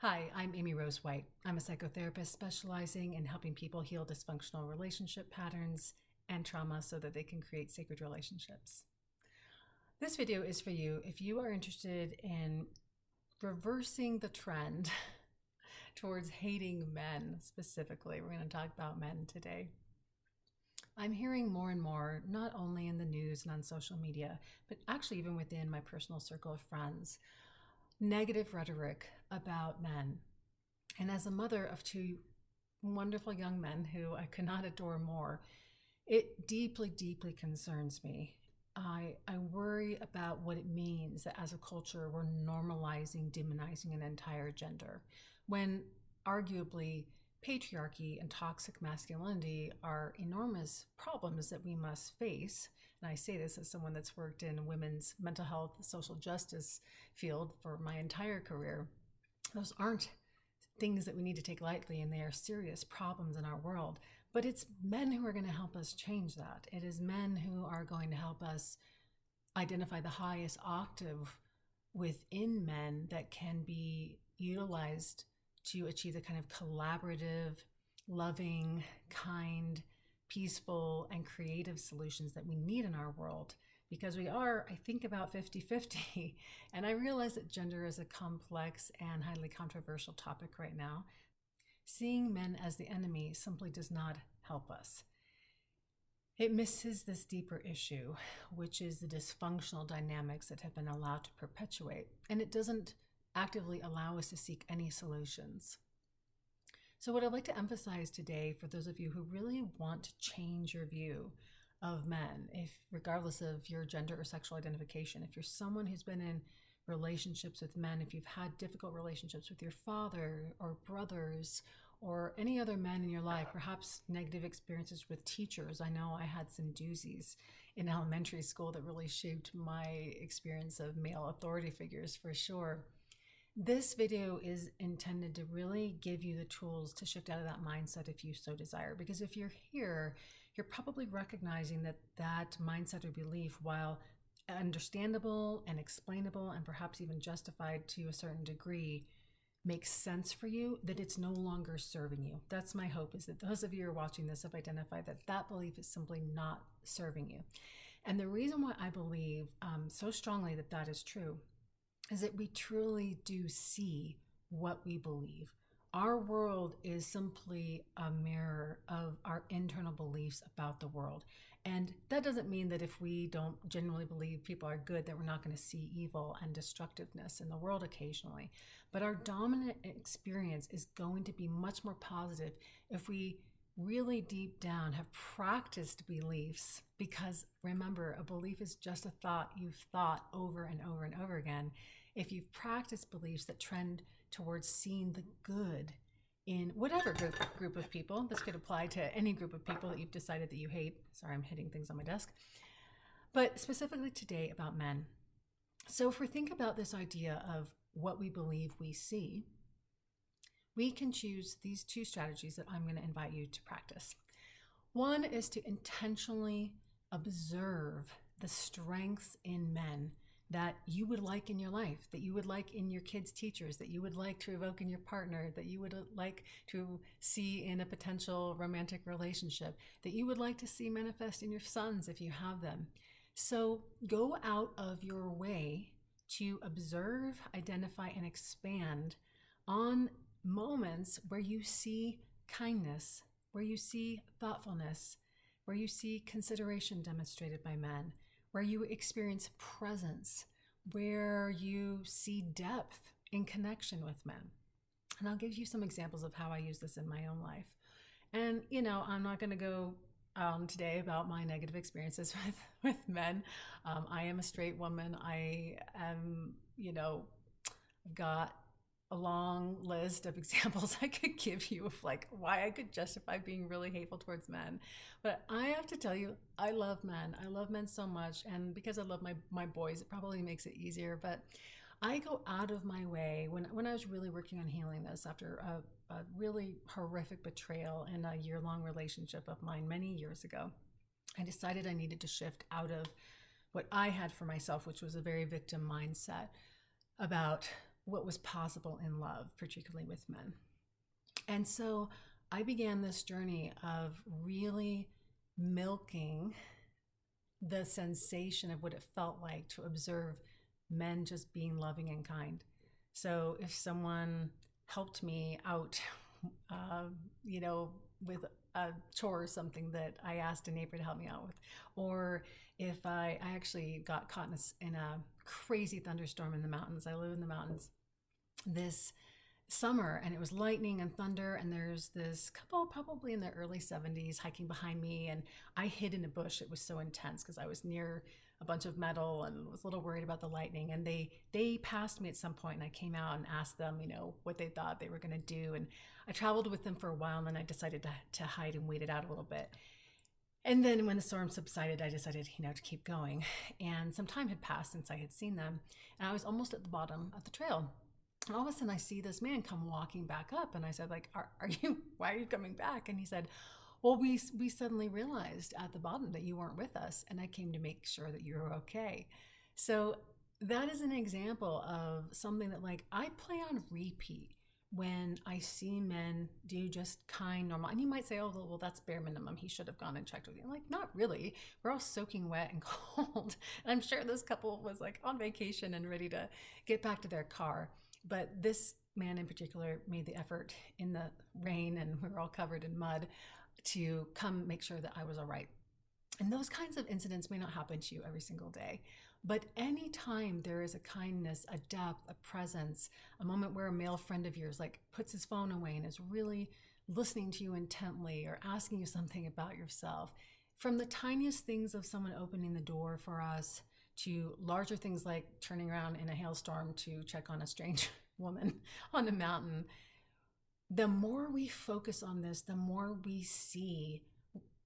Hi, I'm Amy Rose White. I'm a psychotherapist specializing in helping people heal dysfunctional relationship patterns and trauma so that they can create sacred relationships. This video is for you if you are interested in reversing the trend towards hating men specifically. We're going to talk about men today. I'm hearing more and more, not only in the news and on social media, but actually even within my personal circle of friends, negative rhetoric about men. And as a mother of two wonderful young men who I could not adore more, it deeply, deeply concerns me. I worry about what it means that as a culture we're normalizing, demonizing an entire gender, when arguably patriarchy and toxic masculinity are enormous problems that we must face. And I say this as someone that's worked in women's mental health, social justice field for my entire career. Those aren't things that we need to take lightly, and they are serious problems in our world. But it's men who are going to help us change that. It is men who are going to help us identify the highest octave within men that can be utilized to achieve the kind of collaborative, loving, kind, peaceful, and creative solutions that we need in our world. Because we are, I think, about 50-50. And I realize that gender is a complex and highly controversial topic right now. Seeing men as the enemy simply does not help us. It misses this deeper issue, which is the dysfunctional dynamics that have been allowed to perpetuate. And it doesn't actively allow us to seek any solutions. So what I'd like to emphasize today, for those of you who really want to change your view of men, if regardless of your gender or sexual identification, if you're someone who's been in relationships with men, if you've had difficult relationships with your father or brothers or any other men in your life, perhaps negative experiences with teachers. I know I had some doozies in elementary school that really shaped my experience of male authority figures for sure. This video is intended to really give you the tools to shift out of that mindset if you so desire. Because if you're here, you're probably recognizing that that mindset or belief, while understandable and explainable and perhaps even justified to a certain degree, makes sense for you, that it's no longer serving you. That's my hope, is that those of you who are watching this have identified that that belief is simply not serving you. And the reason why I believe so strongly that that is true is that we truly do see what we believe. Our world is simply a mirror of our internal beliefs about the world. And that doesn't mean that if we don't genuinely believe people are good, that we're not going to see evil and destructiveness in the world occasionally. But our dominant experience is going to be much more positive if we really deep down have practiced beliefs. Because remember, a belief is just a thought you've thought over and over and over again. If you've practiced beliefs that trend towards seeing the good in whatever group of people, this could apply to any group of people that you've decided that you hate. Sorry, I'm hitting things on my desk. But specifically today about men. So if we think about this idea of what we believe we see, we can choose these two strategies that I'm going to invite you to practice. One is to intentionally observe the strengths in men that you would like in your life, that you would like in your kids' teachers, that you would like to evoke in your partner, that you would like to see in a potential romantic relationship, that you would like to see manifest in your sons if you have them. So go out of your way to observe, identify, and expand on moments where you see kindness, where you see thoughtfulness, where you see consideration demonstrated by men, where you experience presence, where you see depth in connection with men. And I'll give you some examples of how I use this in my own life. And, I'm not going to go today about my negative experiences with men. I am a straight woman. I am, got a long list of examples I could give you of why I could justify being really hateful towards men. But I have to tell you, I love men. I love men so much. And because I love my boys, it probably makes it easier. But I go out of my way when I was really working on healing this after a really horrific betrayal in a year-long relationship of mine many years ago. I decided I needed to shift out of what I had for myself, which was a very victim mindset about what was possible in love, particularly with men. And so I began this journey of really milking the sensation of what it felt like to observe men just being loving and kind. So if someone helped me out, with a chore or something that I asked a neighbor to help me out with, or if I actually got caught in a crazy thunderstorm in the mountains. I live in the mountains this summer, and it was lightning and thunder, and there's this couple probably in their early 70s hiking behind me, and I hid in a bush. It was so intense because I was near a bunch of metal and was a little worried about the lightning, and they passed me at some point, and I came out and asked them what they thought they were going to do. And I traveled with them for a while, and then I decided to hide and wait it out a little bit. And then when the storm subsided, I decided, to keep going. And some time had passed since I had seen them, and I was almost at the bottom of the trail. And all of a sudden I see this man come walking back up, and I said, why are you coming back? And he said, well, we suddenly realized at the bottom that you weren't with us, and I came to make sure that you were okay. So that is an example of something that I play on repeat when I see men do just kind, normal. And you might say, oh, well, that's bare minimum. He should have gone and checked with you. I'm like, not really. We're all soaking wet and cold. And I'm sure this couple was on vacation and ready to get back to their car. But this man in particular made the effort in the rain, and we were all covered in mud, to come make sure that I was all right. And those kinds of incidents may not happen to you every single day, but anytime there is a kindness, a depth, a presence, a moment where a male friend of yours puts his phone away and is really listening to you intently or asking you something about yourself, from the tiniest things of someone opening the door for us to larger things like turning around in a hailstorm to check on a strange woman on a mountain, the more we focus on this, the more we see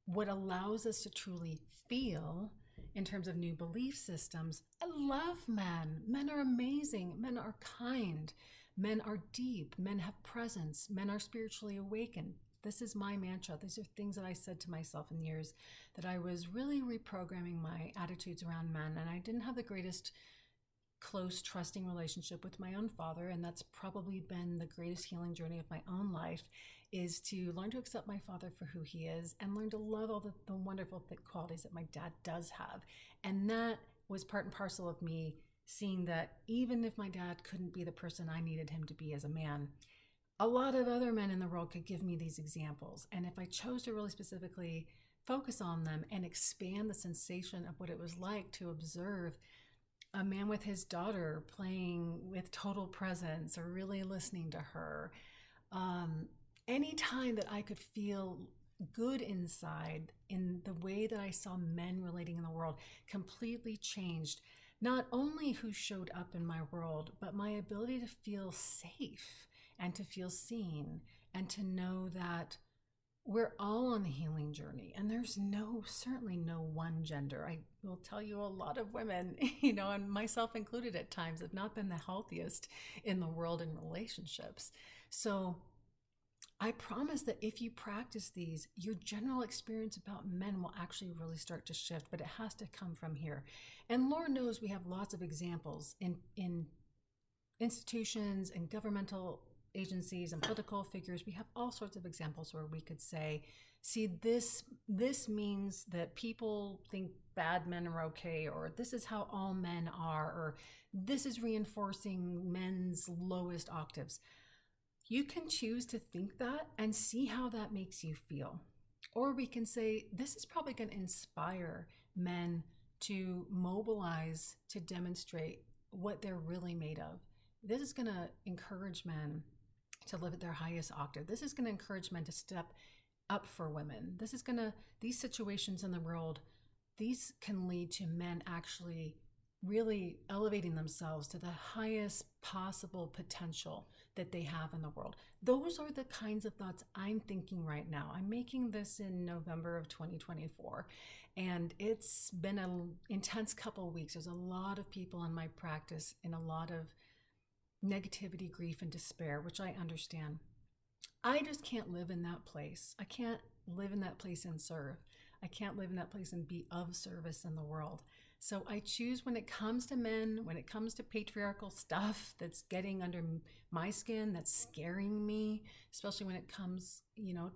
what allows us to truly feel in terms of new belief systems. I love men. Men are amazing. Men are kind. Men are deep. Men have presence. Men are spiritually awakened. This is my mantra. These are things that I said to myself in years that I was really reprogramming my attitudes around men. And I didn't have the greatest close, trusting relationship with my own father. And that's probably been the greatest healing journey of my own life, is to learn to accept my father for who he is and learn to love all the wonderful qualities that my dad does have. And that was part and parcel of me seeing that even if my dad couldn't be the person I needed him to be as a man, a lot of other men in the world could give me these examples. And if I chose to really specifically focus on them and expand the sensation of what it was like to observe a man with his daughter playing with total presence or really listening to her, any time that I could feel good inside in the way that I saw men relating in the world completely changed not only who showed up in my world, but my ability to feel safe and to feel seen and to know that we're all on a healing journey, and there's certainly no one gender. I will tell you, a lot of women, and myself included at times, have not been the healthiest in the world in relationships. So I promise that if you practice these, your general experience about men will actually really start to shift, but it has to come from here. And Lord knows we have lots of examples in institutions and governmental agencies and political figures. We have all sorts of examples where we could say, see, this means that people think bad men are okay, or this is how all men are, or this is reinforcing men's lowest octaves. You can choose to think that and see how that makes you feel. Or we can say, this is probably going to inspire men to mobilize, to demonstrate what they're really made of. This is going to encourage men to live at their highest octave. This is going to encourage men to step up for women. These situations in the world, these can lead to men actually really elevating themselves to the highest possible potential that they have in the world. Those are the kinds of thoughts I'm thinking right now. I'm making this in November of 2024, and it's been an intense couple of weeks. There's a lot of people in my practice in a lot of negativity, grief, and despair, which I understand. I just can't live in that place. I can't live in that place and serve. I can't live in that place and be of service in the world. So I choose, when it comes to men, when it comes to patriarchal stuff that's getting under my skin, that's scaring me, especially when it comes,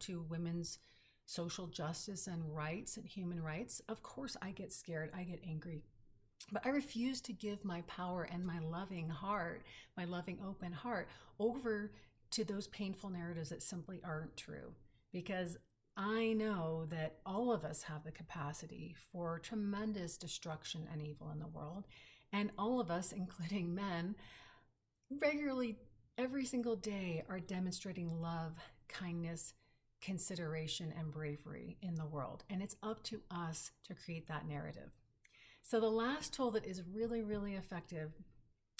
to women's social justice and rights and human rights. Of course, I get scared, I get angry. But I refuse to give my power and my loving heart, my loving open heart, over to those painful narratives that simply aren't true. Because I know that all of us have the capacity for tremendous destruction and evil in the world. And all of us, including men, regularly, every single day, are demonstrating love, kindness, consideration, and bravery in the world. And it's up to us to create that narrative. So the last tool that is really, really effective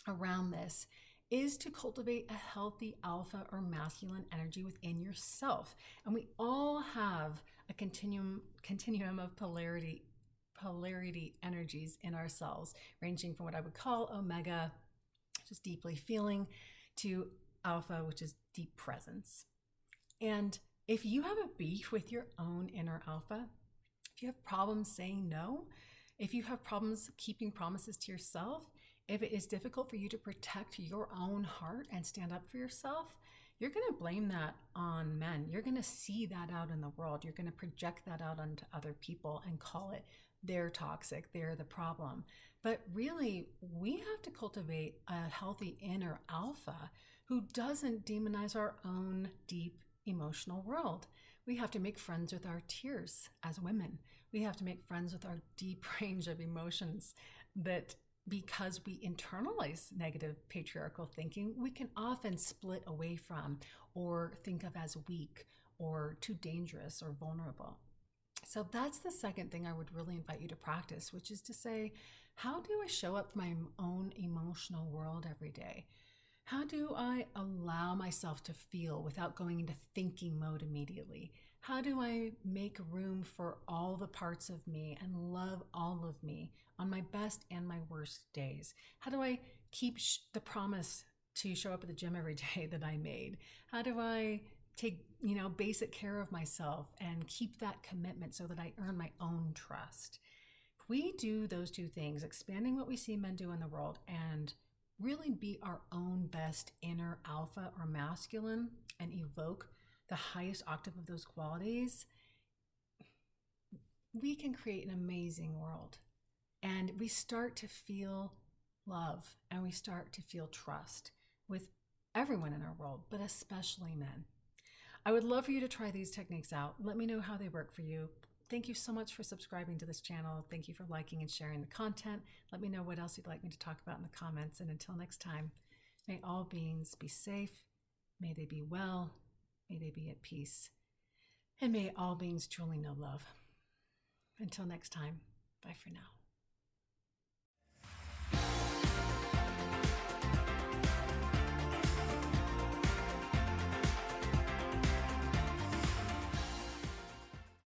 around this is to cultivate a healthy alpha or masculine energy within yourself. And we all have a continuum of polarity energies in ourselves, ranging from what I would call omega, which is deeply feeling, to alpha, which is deep presence. And if you have a beef with your own inner alpha, if you have problems saying no, if you have problems keeping promises to yourself, if it is difficult for you to protect your own heart and stand up for yourself, you're going to blame that on men. You're going to see that out in the world. You're going to project that out onto other people and call it they're toxic, they're the problem. But really, we have to cultivate a healthy inner alpha who doesn't demonize our own deep emotional world. We have to make friends with our tears as women. We have to make friends with our deep range of emotions that, because we internalize negative patriarchal thinking, we can often split away from or think of as weak or too dangerous or vulnerable. So that's the second thing I would really invite you to practice, which is to say, how do I show up for my own emotional world every day? How do I allow myself to feel without going into thinking mode immediately? How do I make room for all the parts of me and love all of me on my best and my worst days? How do I keep the promise to show up at the gym every day that I made? How do I take, basic care of myself and keep that commitment so that I earn my own trust? If we do those two things, expanding what we see men do in the world and really be our own best inner alpha or masculine and evoke the highest octave of those qualities, we can create an amazing world. And we start to feel love and we start to feel trust with everyone in our world, but especially men. I would love for you to try these techniques out. Let me know how they work for you. Thank you so much for subscribing to this channel. Thank you for liking and sharing the content. Let me know what else you'd like me to talk about in the comments. And until next time, may all beings be safe. May they be well. May they be at peace. And may all beings truly know love. Until next time, bye for now.